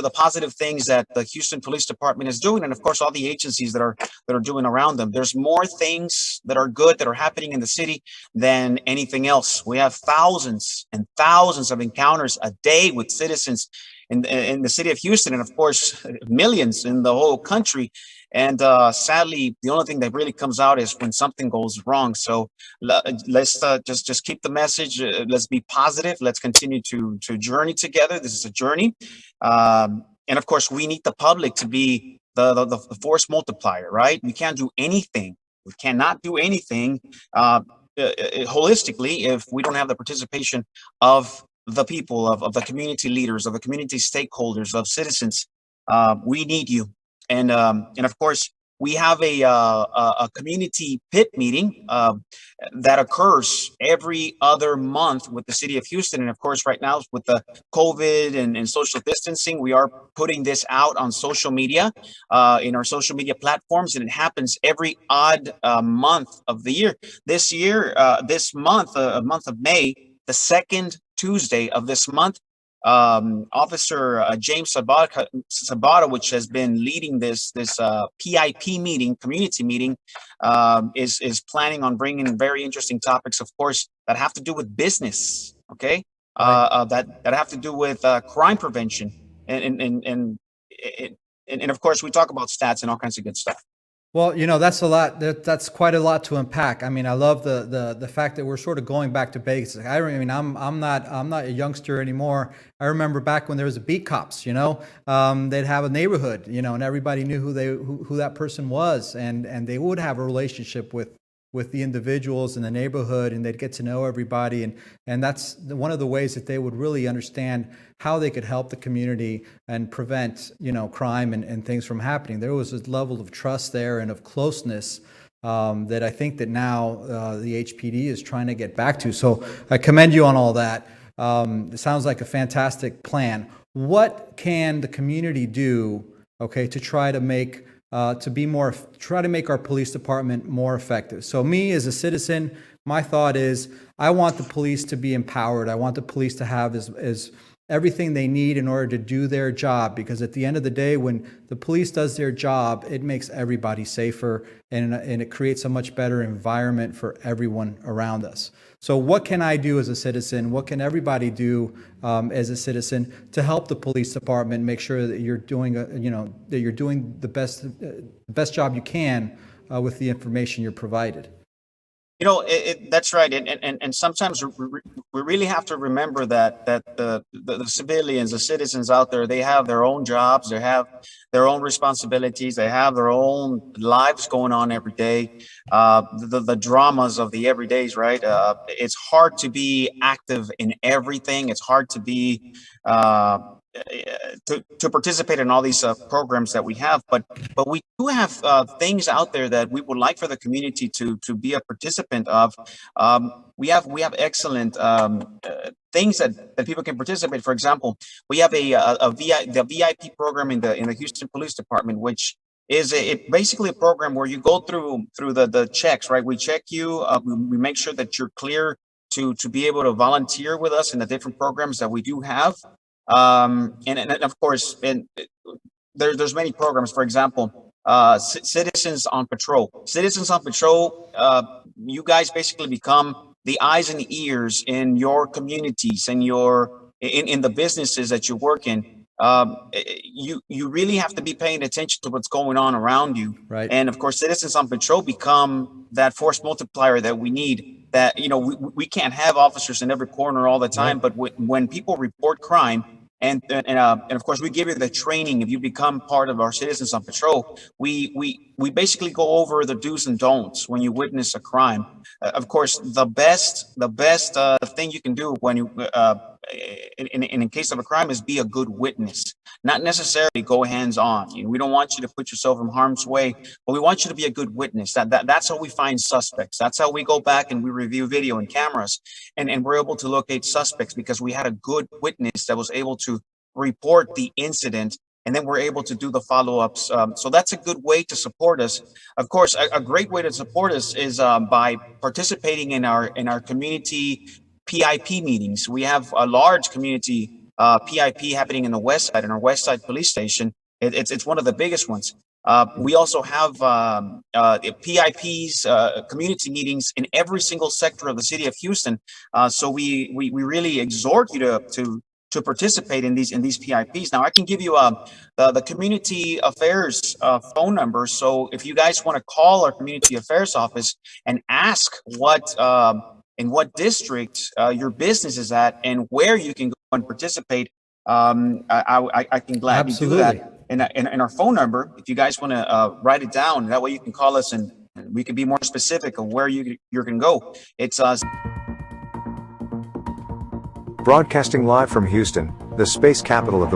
the positive things that the Houston Police Department is doing, and of course all the agencies that are doing around them. There's more things that are good that are happening in the city than anything else. We have thousands and thousands of encounters a day with citizens in the city of Houston, and of course millions in the whole country. And sadly, the only thing that really comes out is when something goes wrong. So let's just keep the message. Let's be positive. Let's continue to journey together. This is a journey, and of course, we need the public to be the force multiplier. Right? We can't do anything. We cannot do anything holistically if we don't have the participation of the people, of the community leaders, of the community stakeholders, of citizens. We need you. And of course, we have a community pit meeting that occurs every other month with the city of Houston. And of course, right now with the COVID and social distancing, we are putting this out on social media, in our social media platforms, and it happens every odd month of the year. This month of May, the second Tuesday of this month, Officer James Sabata, which has been leading this PIP meeting, community meeting, is planning on bringing very interesting topics, of course, that have to do with business. Okay, that have to do with crime prevention, and of course, we talk about stats and all kinds of good stuff.
Well, that's a lot. That's quite a lot to unpack. I mean, I love the fact that we're sort of going back to basics. I'm not a youngster anymore. I remember back when there was a beat cops. They'd have a neighborhood, and everybody knew who that person was, and they would have a relationship with the individuals in the neighborhood, and they'd get to know everybody, and that's one of the ways that they would really understand how they could help the community and prevent crime and things from happening. There was this level of trust there and of closeness that I think that now the HPD is trying to get back to. So I commend you on all that. It sounds like a fantastic plan. What can the community do, to try to make try to make our police department more effective? So me as a citizen, my thought is I want the police to be empowered. I want the police to have as everything they need in order to do their job, because at the end of the day, when the police does their job, it makes everybody safer, and it creates a much better environment for everyone around us. So what can I do as a citizen? What can everybody do as a citizen to help the police department make sure that you're doing the best job you can with the information you're provided?
That's right, and sometimes we really have to remember that the civilians, the citizens out there, they have their own jobs, they have their own responsibilities, they have their own lives going on every day. The dramas of the everydays, right? It's hard to be active in everything. It's hard to be to participate in all these programs that we have, but we do have things out there that we would like for the community to be a participant of. We have excellent things that people can participate. For example, we have the VIP program in the Houston Police Department, which is basically a program where you go through the checks, right? We check you, we make sure that you're clear to be able to volunteer with us in the different programs that we do have. And of course, there's many programs. For example, Citizens on Patrol. Citizens on Patrol, you guys basically become the eyes and ears in your communities and in the businesses that you work in. You really have to be paying attention to what's going on around you.
Right.
And of course, Citizens on Patrol become that force multiplier that we need. That we can't have officers in every corner all the time, but when people report crime, and of course we give you the training. If you become part of our Citizens on Patrol, we we basically go over the do's and don'ts when you witness a crime. Of course, the best thing you can do when you in case of a crime is be a good witness, not necessarily go hands-on. We don't want you to put yourself in harm's way, but we want you to be a good witness. That's how we find suspects. That's how we go back and we review video and cameras, and we're able to locate suspects because we had a good witness that was able to report the incident, and then we're able to do the follow-ups. So that's a good way to support us. Of course, a great way to support us is by participating in our community PIP meetings. We have a large community PIP happening in the West Side, in our West Side Police Station. It's one of the biggest ones. We also have PIPs, community meetings in every single sector of the city of Houston. So we really exhort you to participate in these PIPs. Now, I can give you the community affairs phone number. So if you guys want to call our community affairs office and ask in what district your business is at and where you can go and participate, I can gladly do that. And our phone number, if you guys want to write it down, that way you can call us and we can be more specific of where you can go. It's
Broadcasting live from Houston, the space capital of the world.